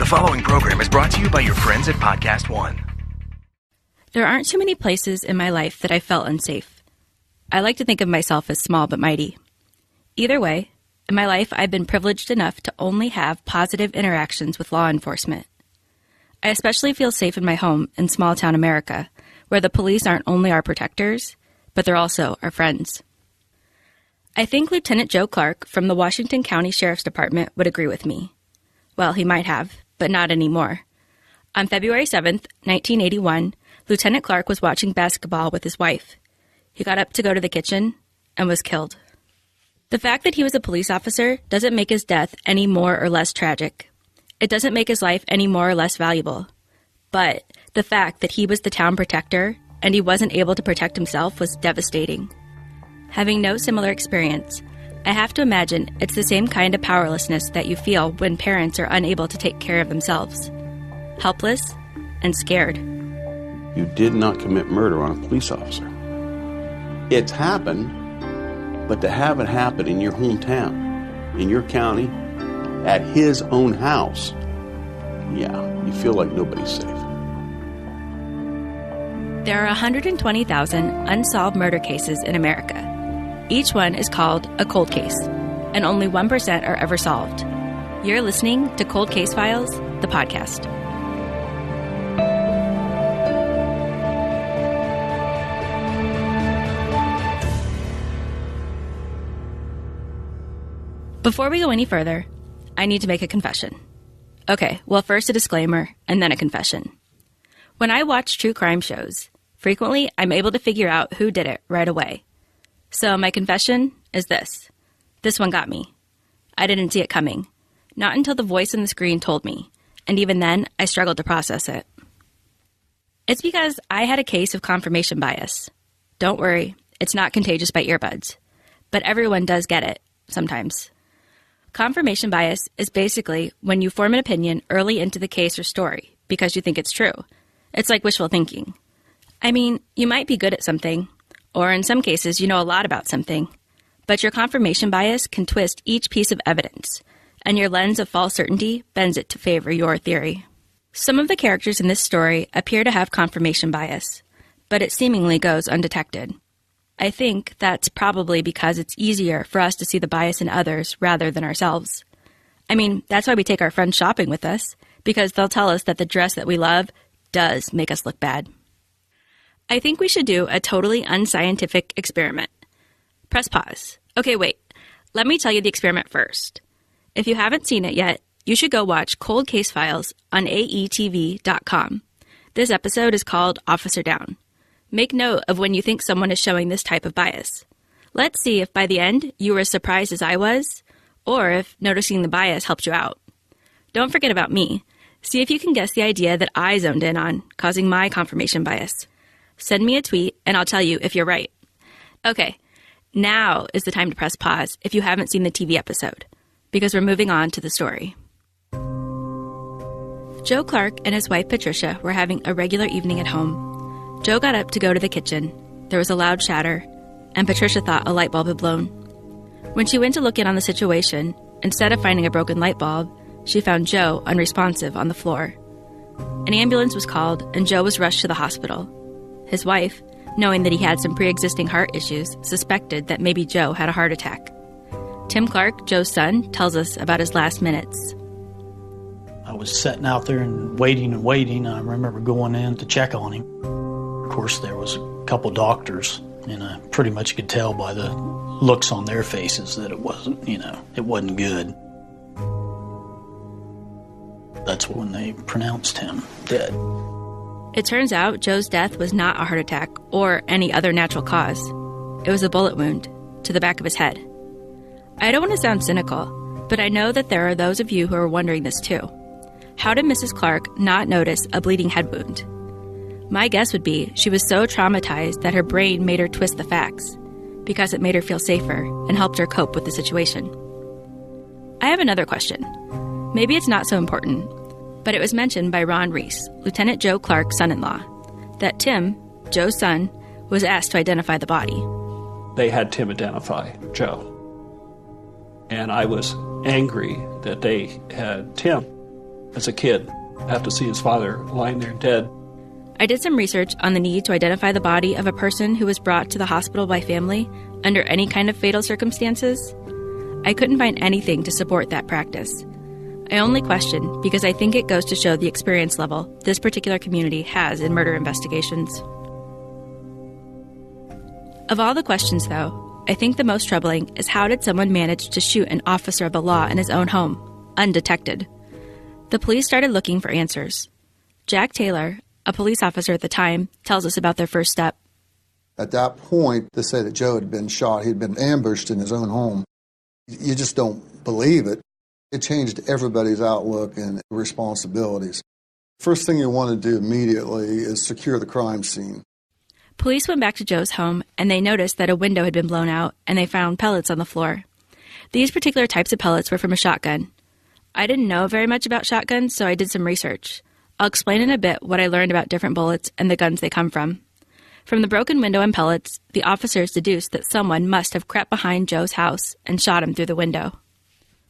following program is brought to you by your friends at Podcast One. There aren't too many places in my life that I felt unsafe. I like to think of myself as small but mighty. Either way, in my life I've been privileged enough to only have positive interactions with law enforcement. I especially feel safe in my home in small-town America, where the police aren't only our protectors, but they're also our friends. I think Lieutenant Joe Clark from the Washington County Sheriff's Department would agree with me. Well, he might have, but not anymore. On February 7th, 1981, Lieutenant Clark was watching basketball with his wife. He got up to go to the kitchen and was killed. The fact that he was a police officer doesn't make his death any more or less tragic. It doesn't make his life any more or less valuable. But the fact that he was the town protector and he wasn't able to protect himself was devastating. Having no similar experience, I have to imagine it's the same kind of powerlessness that you feel when parents are unable to take care of themselves. Helpless and scared. You did not commit murder on a police officer. It's happened, but to have it happen in your hometown, in your county, at his own house, yeah, you feel like nobody's safe. There are 120,000 unsolved murder cases in America. Each one is called a cold case, and only 1% are ever solved. You're listening to Cold Case Files, the podcast. Before we go any further, I need to make a confession. Okay, well, first a disclaimer, and then a confession. When I watch true crime shows, frequently I'm able to figure out who did it right away. So my confession is this. This one got me. I didn't see it coming. Not until the voice on the screen told me, and even then, I struggled to process it. It's because I had a case of confirmation bias. Don't worry, it's not contagious by earbuds. But everyone does get it, sometimes. Confirmation bias is basically when you form an opinion early into the case or story because you think it's true. It's like wishful thinking. I mean, you might be good at something, or in some cases you know a lot about something, but your confirmation bias can twist each piece of evidence, and your lens of false certainty bends it to favor your theory. Some of the characters in this story appear to have confirmation bias, but it seemingly goes undetected. I think that's probably because it's easier for us to see the bias in others rather than ourselves. I mean, that's why we take our friends shopping with us, because they'll tell us that the dress that we love does make us look bad. I think we should do a totally unscientific experiment. Press pause. Okay, wait. Let me tell you the experiment first. If you haven't seen it yet, you should go watch Cold Case Files on aetv.com. This episode is called Officer Down. Make note of when you think someone is showing this type of bias. Let's see if by the end you were as surprised as I was, or if noticing the bias helped you out. Don't forget about me. See if you can guess the idea that I zoned in on, causing my confirmation bias. Send me a tweet and I'll tell you if you're right. Okay, now is the time to press pause if you haven't seen the TV episode, because we're moving on to the story. Joe Clark and his wife Patricia were having a regular evening at home. Joe got up to go to the kitchen. There was a loud shatter, and Patricia thought a light bulb had blown. When she went to look in on the situation, instead of finding a broken light bulb, she found Joe unresponsive on the floor. An ambulance was called, and Joe was rushed to the hospital. His wife, knowing that he had some pre-existing heart issues, suspected that maybe Joe had a heart attack. Tim Clark, Joe's son, tells us about his last minutes. I was sitting out there and waiting. I remember going in to check on him. Of course, there was a couple doctors, and I pretty much could tell by the looks on their faces that it wasn't good. That's when they pronounced him dead. It turns out Joe's death was not a heart attack or any other natural cause. It was a bullet wound to the back of his head. I don't want to sound cynical, but I know that there are those of you who are wondering this too. How did Mrs. Clark not notice a bleeding head wound? My guess would be she was so traumatized that her brain made her twist the facts, because it made her feel safer and helped her cope with the situation. I have another question. Maybe it's not so important, but it was mentioned by Ron Reese, Lieutenant Joe Clark's son-in-law, that Tim, Joe's son, was asked to identify the body. They had Tim identify Joe. And I was angry that they had Tim as a kid, have to see his father lying there dead. I did some research on the need to identify the body of a person who was brought to the hospital by family under any kind of fatal circumstances. I couldn't find anything to support that practice. I only question because I think it goes to show the experience level this particular community has in murder investigations. Of all the questions, though, I think the most troubling is how did someone manage to shoot an officer of the law in his own home, undetected? The police started looking for answers. Jack Taylor, a police officer at the time, tells us about their first step. At that point, to say that Joe had been shot, he'd been ambushed in his own home, you just don't believe it. It changed everybody's outlook and responsibilities. First thing you want to do immediately is secure the crime scene. Police went back to Joe's home, and they noticed that a window had been blown out, and they found pellets on the floor. These particular types of pellets were from a shotgun. I didn't know very much about shotguns, so I did some research. I'll explain in a bit what I learned about different bullets and the guns they come from. From the broken window and pellets, the officers deduced that someone must have crept behind Joe's house and shot him through the window.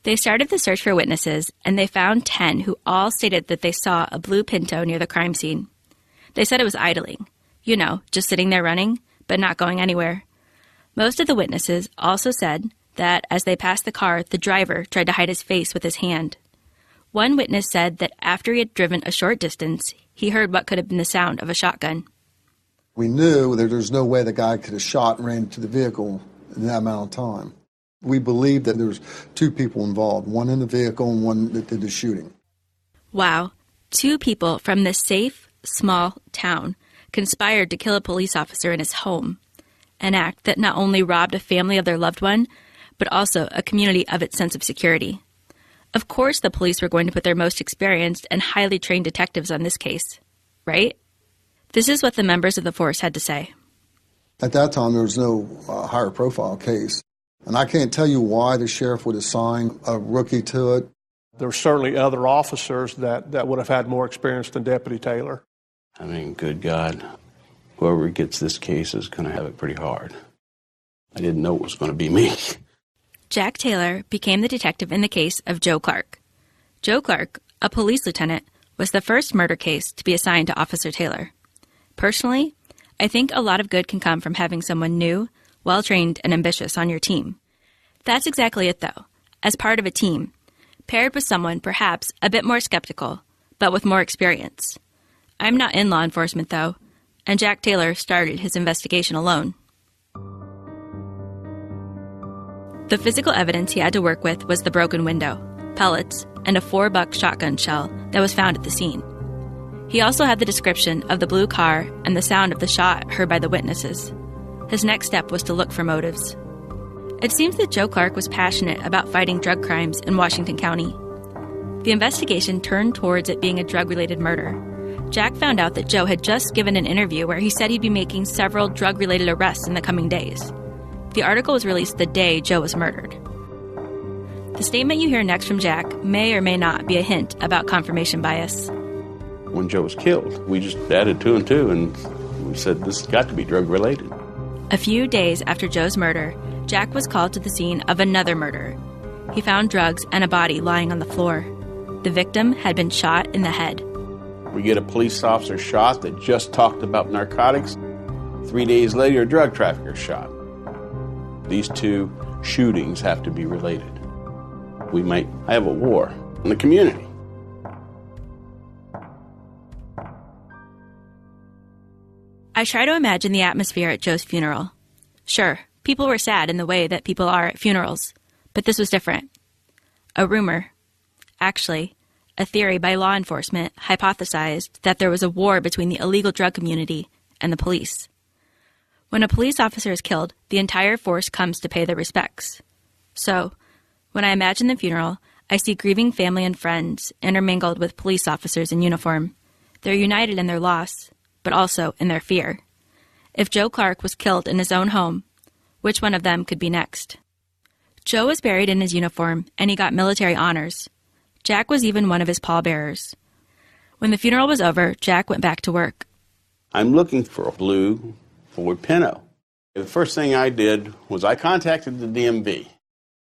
They started the search for witnesses, and they found 10 who all stated that they saw a blue Pinto near the crime scene. They said it was idling. You know, just sitting there running, but not going anywhere. Most of the witnesses also said that as they passed the car, the driver tried to hide his face with his hand. One witness said that after he had driven a short distance, he heard what could have been the sound of a shotgun. We knew that there's no way the guy could have shot and ran into the vehicle in that amount of time. We believed that there was 2 people involved, one in the vehicle and one that did the shooting. Wow, 2 people from this safe, small town conspired to kill a police officer in his home, an act that not only robbed a family of their loved one, but also a community of its sense of security. Of course the police were going to put their most experienced and highly trained detectives on this case, right? This is what the members of the force had to say. At that time, there was no higher profile case. And I can't tell you why the sheriff would assign a rookie to it. There were certainly other officers that would have had more experience than Deputy Taylor. I mean, good God, whoever gets this case is going to have it pretty hard. I didn't know it was going to be me. Jack Taylor became the detective in the case of Joe Clark. Joe Clark, a police lieutenant, was the first murder case to be assigned to Officer Taylor. Personally, I think a lot of good can come from having someone new, well-trained, and ambitious on your team. That's exactly it, though, as part of a team, paired with someone perhaps a bit more skeptical, but with more experience. I'm not in law enforcement, though, and Jack Taylor started his investigation alone. The physical evidence he had to work with was the broken window, pellets, and a 4-buck shotgun shell that was found at the scene. He also had the description of the blue car and the sound of the shot heard by the witnesses. His next step was to look for motives. It seems that Joe Clark was passionate about fighting drug crimes in Washington County. The investigation turned towards it being a drug-related murder. Jack found out that Joe had just given an interview where he said he'd be making several drug-related arrests in the coming days. The article was released the day Joe was murdered. The statement you hear next from Jack may or may not be a hint about confirmation bias. When Joe was killed, we just added 2 and 2, and we said this has got to be drug-related. A few days after Joe's murder, Jack was called to the scene of another murder. He found drugs and a body lying on the floor. The victim had been shot in the head. We get a police officer shot that just talked about narcotics. 3 days later, a drug trafficker shot. These 2 shootings have to be related. We might have a war in the community. I try to imagine the atmosphere at Joe's funeral. Sure, people were sad in the way that people are at funerals, but this was different. A rumor, actually, a theory by law enforcement hypothesized that there was a war between the illegal drug community and the police. When a police officer is killed, the entire force comes to pay their respects. So, when I imagine the funeral, I see grieving family and friends intermingled with police officers in uniform. They're united in their loss, but also in their fear. If Joe Clark was killed in his own home, which one of them could be next? Joe was buried in his uniform, and he got military honors. Jack was even one of his pallbearers. When the funeral was over, Jack went back to work. I'm looking for a blue Ford Pinto. The first thing I did was I contacted the DMV.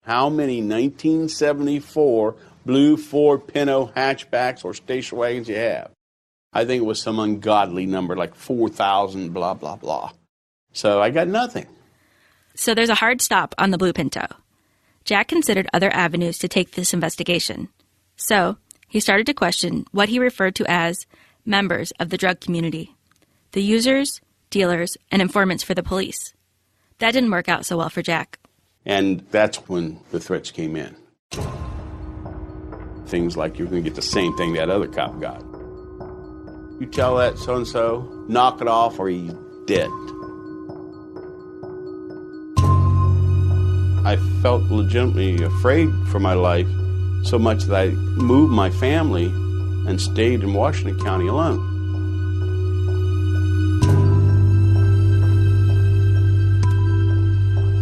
How many 1974 blue Ford Pinto hatchbacks or station wagons you have. I think it was some ungodly number, like 4,000, blah, blah, blah. So I got nothing. So there's a hard stop on the blue Pinto. Jack considered other avenues to take this investigation. So he started to question what he referred to as members of the drug community, the users, dealers, and informants for the police. That didn't work out so well for Jack. And that's when the threats came in. Things like you're going to get the same thing that other cop got. You tell that so-and-so, knock it off or he's dead. I felt legitimately afraid for my life so much that I moved my family and stayed in Washington County alone.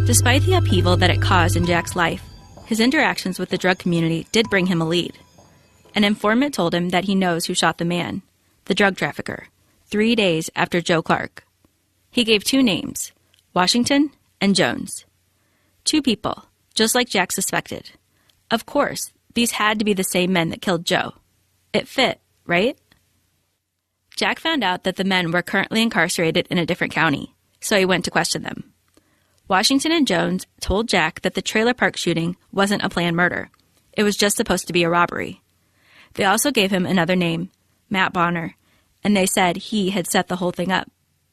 Despite the upheaval that it caused in Jack's life, his interactions with the drug community did bring him a lead. An informant told him that he knows who shot the man, the drug trafficker, 3 days after Joe Clark. He gave 2 names, Washington and Jones. 2 people, just like Jack suspected. Of course, these had to be the same men that killed Joe. It fit, right? Jack found out that the men were currently incarcerated in a different county, so he went to question them. Washington and Jones told Jack that the trailer park shooting wasn't a planned murder. It was just supposed to be a robbery. They also gave him another name, Matt Bonner, and they said he had set the whole thing up.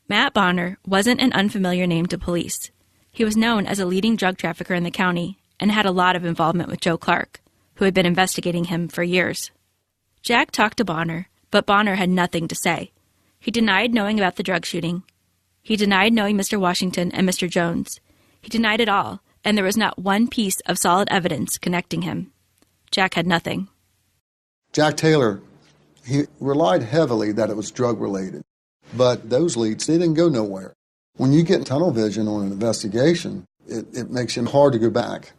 Matt Bonner wasn't an unfamiliar name to police. He was known as a leading drug trafficker in the county and had a lot of involvement with Joe Clark, who had been investigating him for years. Jack talked to Bonner, but Bonner had nothing to say. He denied knowing about the drug shooting. He denied knowing Mr. Washington and Mr. Jones. He denied it all, and there was not one piece of solid evidence connecting him. Jack had nothing. Jack Taylor, he relied heavily that it was drug-related, but those leads, they didn't go nowhere. When you get tunnel vision on an investigation, it makes it hard to go back.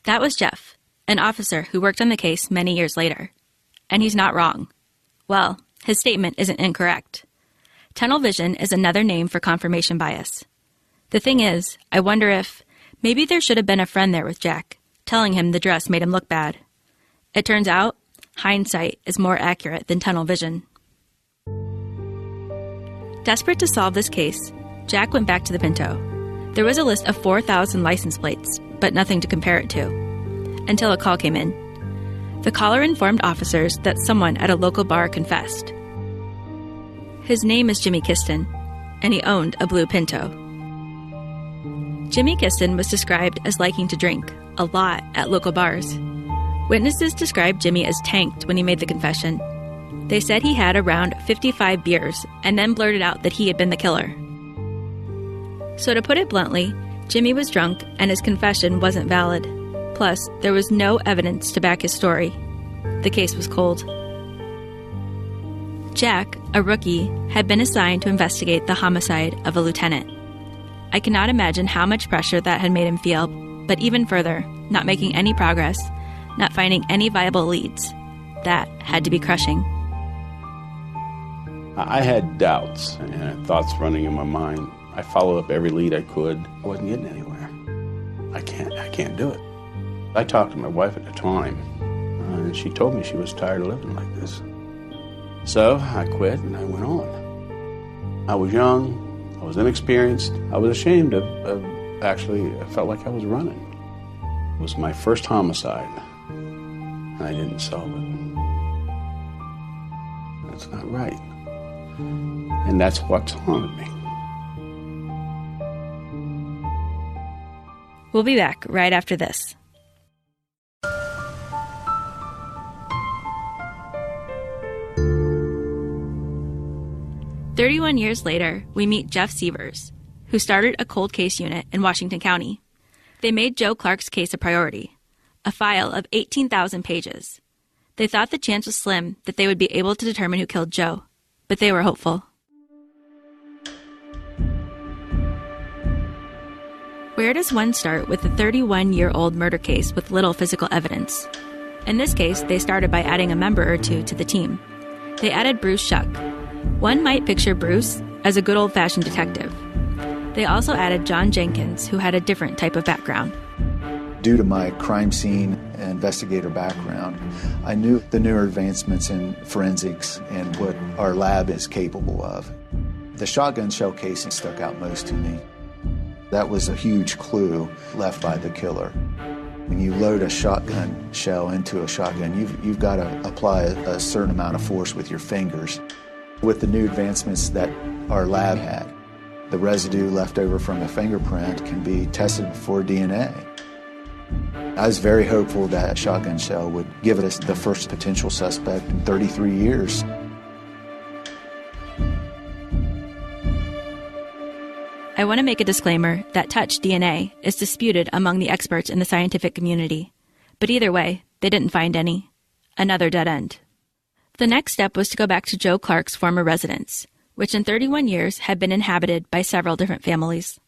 That was Jeff, an officer who worked on the case many years later. And he's not wrong. Well, his statement isn't incorrect. Tunnel vision is another name for confirmation bias. The thing is, I wonder if maybe there should have been a friend there with Jack, telling him the dress made him look bad. It turns out, hindsight is more accurate than tunnel vision. Desperate to solve this case, Jack went back to the Pinto. There was a list of 4,000 license plates, but nothing to compare it to. Until a call came in. The caller informed officers that someone at a local bar confessed. His name is Jimmy Kiston, and he owned a blue Pinto. Jimmy Kiston was described as liking to drink, a lot, at local bars. Witnesses described Jimmy as tanked when he made the confession. They said he had around 55 beers and then blurted out that he had been the killer. So to put it bluntly, Jimmy was drunk and his confession wasn't valid. Plus, there was no evidence to back his story. The case was cold. Jack, a rookie, had been assigned to investigate the homicide of a lieutenant. I cannot imagine how much pressure that had made him feel, but even further, not making any progress, not finding any viable leads. That had to be crushing. I had doubts and thoughts running in my mind. I followed up every lead I could. I wasn't getting anywhere. I can't do it. I talked to my wife at the time, and she told me she was tired of living like this. So I quit and I went on. I was young, I was inexperienced, I was ashamed of actually, I felt like I was running. It was my first homicide, and I didn't solve it. That's not right. And that's what's haunted me. We'll be back right after this. "31 years later, we meet Jeff Sievers, who started a cold case unit in Washington County. They made Joe Clark's case a priority, a file of 18,000 pages. They thought the chance was slim that they would be able to determine who killed Joe, but they were hopeful. Where does one start with a 31-year-old murder case with little physical evidence? In this case, they started by adding a member or two to the team. They added Bruce Shuck. One might picture Bruce as a good old-fashioned detective. They also added John Jenkins, who had a different type of background. Due to my crime scene investigator background, I knew the newer advancements in forensics and what our lab is capable of. The shotgun shell casing stuck out most to me. That was a huge clue left by the killer. When you load a shotgun shell into a shotgun, you've got to apply a certain amount of force with your fingers. With the new advancements that our lab had, the residue left over from a fingerprint can be tested for DNA. I was very hopeful that shotgun shell would give us the first potential suspect in 33 years. I want to make a disclaimer that touch DNA is disputed among the experts in the scientific community. But either way, they didn't find any. Another dead end. The next step was to go back to Joe Clark's former residence, which in 31 years had been inhabited by several different families.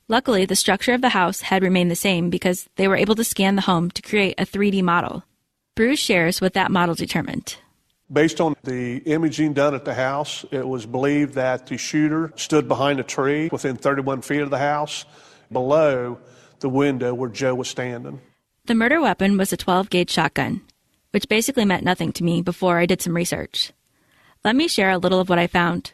Luckily, the structure of the house had remained the same because they were able to scan the home to create a 3D model. Bruce shares what that model determined. Based on the imaging done at the house, it was believed that the shooter stood behind a tree within 31 feet of the house, below the window where Joe was standing. The murder weapon was a 12-gauge shotgun, which basically meant nothing to me before I did some research. Let me share a little of what I found.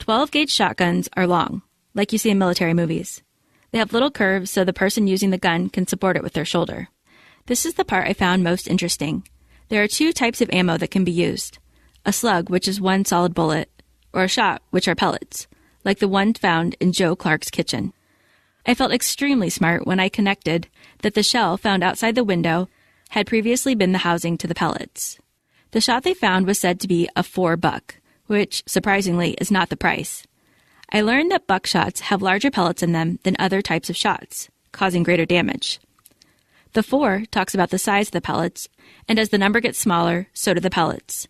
12-gauge shotguns are long, like you see in military movies. They have little curves so the person using the gun can support it with their shoulder. This is the part I found most interesting. There are two types of ammo that can be used. A slug, which is one solid bullet, or a shot, which are pellets, like the one found in Joe Clark's kitchen. I felt extremely smart when I connected that the shell found outside the window had previously been the housing to the pellets. The shot they found was said to be a $4, which, surprisingly, is not the price. I learned that buckshots have larger pellets in them than other types of shots, causing greater damage. The 4 talks about the size of the pellets, and as the number gets smaller, so do the pellets.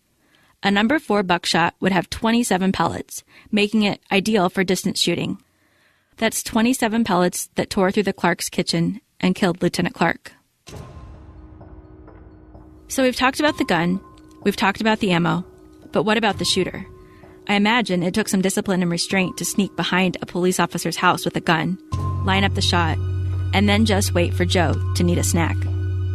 A number 4 buckshot would have 27 pellets, making it ideal for distance shooting. That's 27 pellets that tore through the Clark's kitchen and killed Lieutenant Clark. So we've talked about the gun, we've talked about the ammo, but what about the shooter? I imagine it took some discipline and restraint to sneak behind a police officer's house with a gun, line up the shot, and then just wait for Joe to need a snack.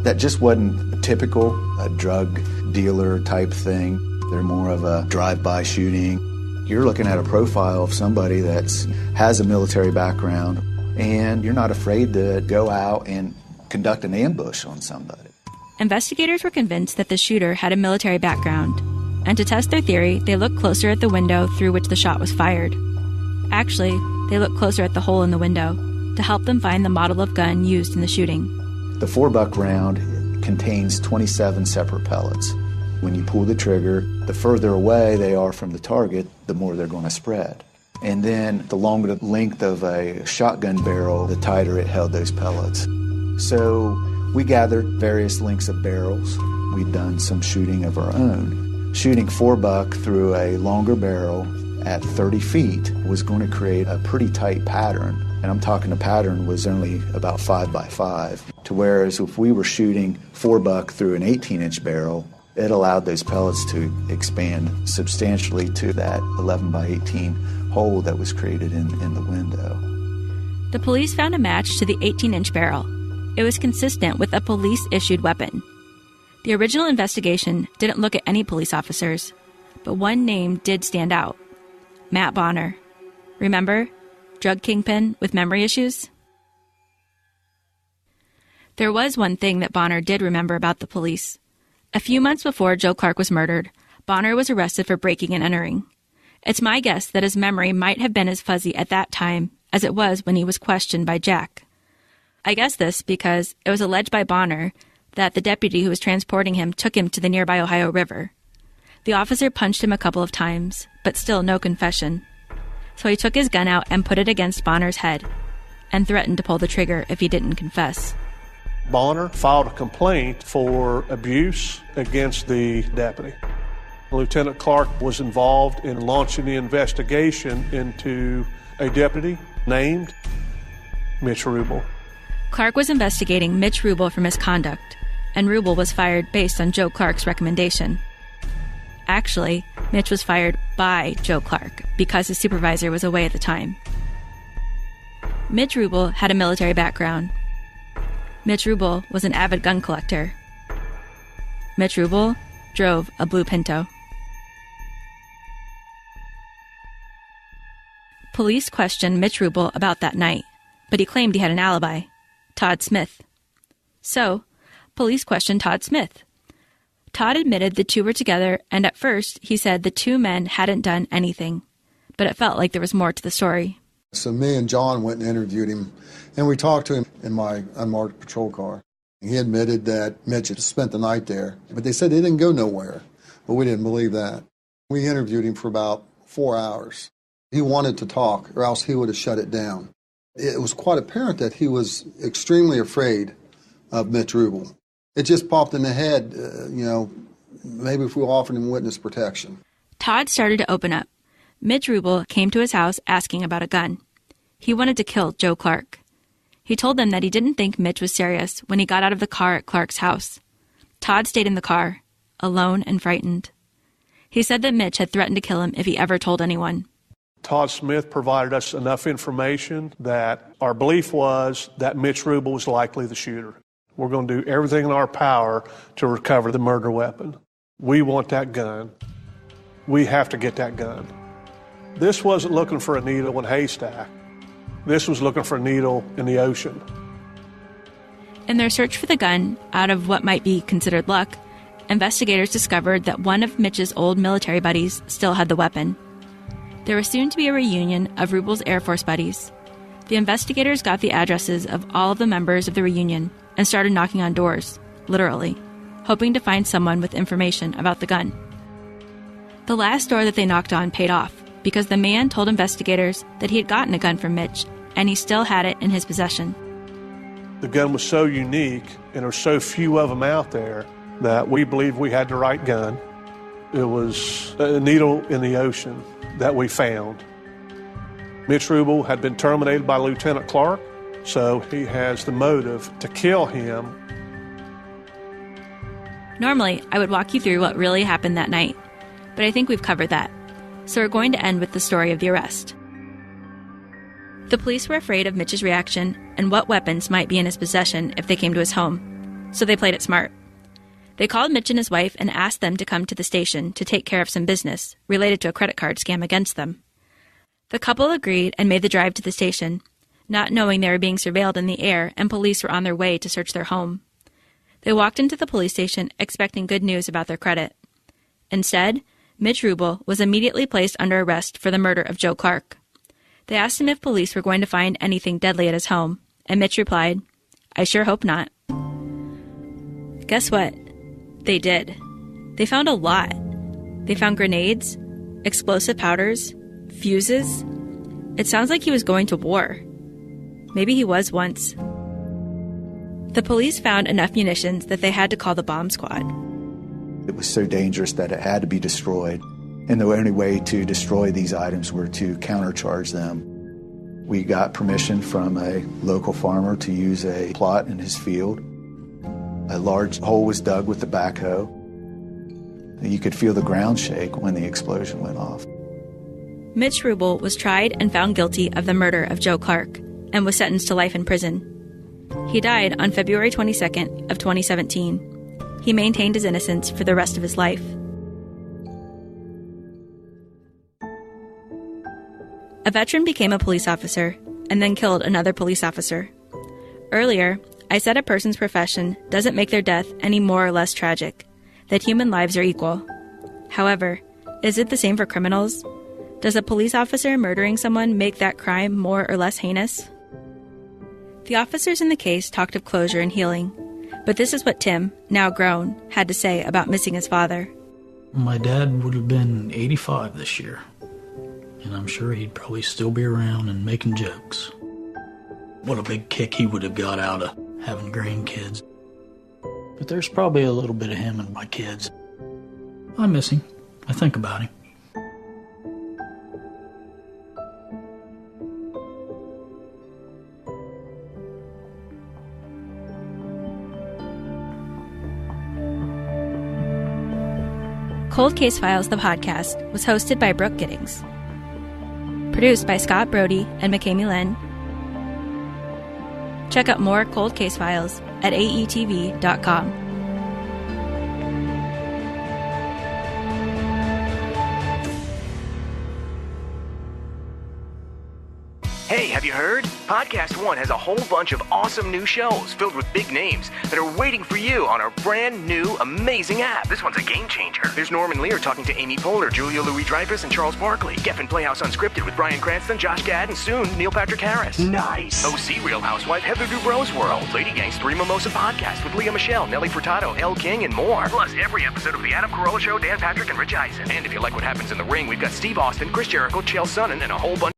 That just wasn't a typical drug dealer type thing. They're more of a drive-by shooting. You're looking at a profile of somebody that has a military background, and you're not afraid to go out and conduct an ambush on somebody. Investigators were convinced that the shooter had a military background, and to test their theory, they looked closer at the window through which the shot was fired. Actually, they looked closer at the hole in the window to help them find the model of gun used in the shooting. The 4-buck round contains 27 separate pellets. When you pull the trigger, the further away they are from the target, the more they're going to spread. And then the longer the length of a shotgun barrel, the tighter it held those pellets. So we gathered various lengths of barrels. We'd done some shooting of our own. Shooting 4-buck through a longer barrel at 30 feet was going to create a pretty tight pattern. And I'm talking a pattern was only about 5 by 5. To whereas if we were shooting 4-buck through an 18-inch barrel, it allowed those pellets to expand substantially to that 11 by 18 hole that was created in the window. The police found a match to the 18-inch barrel. It was consistent with a police-issued weapon. The original investigation didn't look at any police officers, but one name did stand out. Matt Bonner. Remember? Drug kingpin with memory issues? There was one thing that Bonner did remember about the police. A few months before Joe Clark was murdered, Bonner was arrested for breaking and entering. It's my guess that his memory might have been as fuzzy at that time as it was when he was questioned by Jack. I guess this because it was alleged by Bonner that the deputy who was transporting him took him to the nearby Ohio River. The officer punched him a couple of times, but still no confession. So he took his gun out and put it against Bonner's head and threatened to pull the trigger if he didn't confess. Bonner filed a complaint for abuse against the deputy. Lieutenant Clark was involved in launching the investigation into a deputy named Mitch Rubel. Clark was investigating Mitch Rubel for misconduct, and Rubel was fired based on Joe Clark's recommendation. Actually, Mitch was fired by Joe Clark because his supervisor was away at the time. Mitch Rubel had a military background. Mitch Rubel was an avid gun collector. Mitch Rubel drove a blue Pinto. Police questioned Mitch Rubel about that night, but he claimed he had an alibi, Todd Smith. So, police questioned Todd Smith. Todd admitted the two were together, and at first he said the two men hadn't done anything, but it felt like there was more to the story. So me and John went and interviewed him, and we talked to him in my unmarked patrol car. He admitted that Mitch had spent the night there, but they said they didn't go nowhere, but we didn't believe that. We interviewed him for about 4 hours. He wanted to talk, or else he would have shut it down. It was quite apparent that he was extremely afraid of Mitch Rubel. It just popped in the head, maybe if we offered him witness protection. Todd started to open up. Mitch Rubel came to his house asking about a gun. He wanted to kill Joe Clark. He told them that he didn't think Mitch was serious when he got out of the car at Clark's house. Todd stayed in the car, alone and frightened. He said that Mitch had threatened to kill him if he ever told anyone. Todd Smith provided us enough information that our belief was that Mitch Rubel was likely the shooter. We're going to do everything in our power to recover the murder weapon. We want that gun. We have to get that gun. This wasn't looking for a needle in a haystack. This was looking for a needle in the ocean. In their search for the gun, out of what might be considered luck, investigators discovered that one of Mitch's old military buddies still had the weapon. There was soon to be a reunion of Rubel's Air Force buddies. The investigators got the addresses of all of the members of the reunion and started knocking on doors, literally, hoping to find someone with information about the gun. The last door that they knocked on paid off because the man told investigators that he had gotten a gun from Mitch and he still had it in his possession. The gun was so unique and there were so few of them out there that we believed we had the right gun. It was a needle in the ocean that we found. Mitch Rubel had been terminated by Lieutenant Clark, so he has the motive to kill him. Normally, I would walk you through what really happened that night, but I think we've covered that. So we're going to end with the story of the arrest. The police were afraid of Mitch's reaction and what weapons might be in his possession if they came to his home, so they played it smart. They called Mitch and his wife and asked them to come to the station to take care of some business related to a credit card scam against them. The couple agreed and made the drive to the station, not knowing they were being surveilled in the air and police were on their way to search their home. They walked into the police station expecting good news about their credit. Instead, Mitch Rubel was immediately placed under arrest for the murder of Joe Clark. They asked him if police were going to find anything deadly at his home, and Mitch replied, "I sure hope not." Guess what? They did. They found a lot. They found grenades, explosive powders, fuses. It sounds like he was going to war. Maybe he was once. The police found enough munitions that they had to call the bomb squad. It was so dangerous that it had to be destroyed. And the only way to destroy these items were to countercharge them. We got permission from a local farmer to use a plot in his field. A large hole was dug with the backhoe. You could feel the ground shake when the explosion went off. Mitch Rubel was tried and found guilty of the murder of Joe Clark and was sentenced to life in prison. He died on February 22nd of 2017. He maintained his innocence for the rest of his life. A veteran became a police officer and then killed another police officer. Earlier, I said a person's profession doesn't make their death any more or less tragic, that human lives are equal. However, is it the same for criminals? Does a police officer murdering someone make that crime more or less heinous? The officers in the case talked of closure and healing, but this is what Tim, now grown, had to say about missing his father. My dad would have been 85 this year, and I'm sure he'd probably still be around and making jokes. What a big kick he would have got out of having grandkids. But there's probably a little bit of him in my kids. I miss him. I think about him. Cold Case Files, the podcast, was hosted by Brooke Giddings. Produced by Scott Brody and McKamey Lynn. Check out more Cold Case Files at aetv.com. Hey, have you heard? Podcast One has a whole bunch of awesome new shows filled with big names that are waiting for you on our brand new, amazing app. This one's a game changer. There's Norman Lear talking to Amy Poehler, Julia Louis-Dreyfus, and Charles Barkley. Geffen Playhouse Unscripted with Bryan Cranston, Josh Gad, and soon Neil Patrick Harris. Nice. OC Real Housewife Heather Dubrow's World. Lady Gang's Three Mimosa Podcast with Leah Michelle, Nelly Furtado, Elle King, and more. Plus, every episode of The Adam Carolla Show, Dan Patrick, and Rich Eisen. And if you like what happens in the ring, we've got Steve Austin, Chris Jericho, Chael Sonnen, and a whole bunch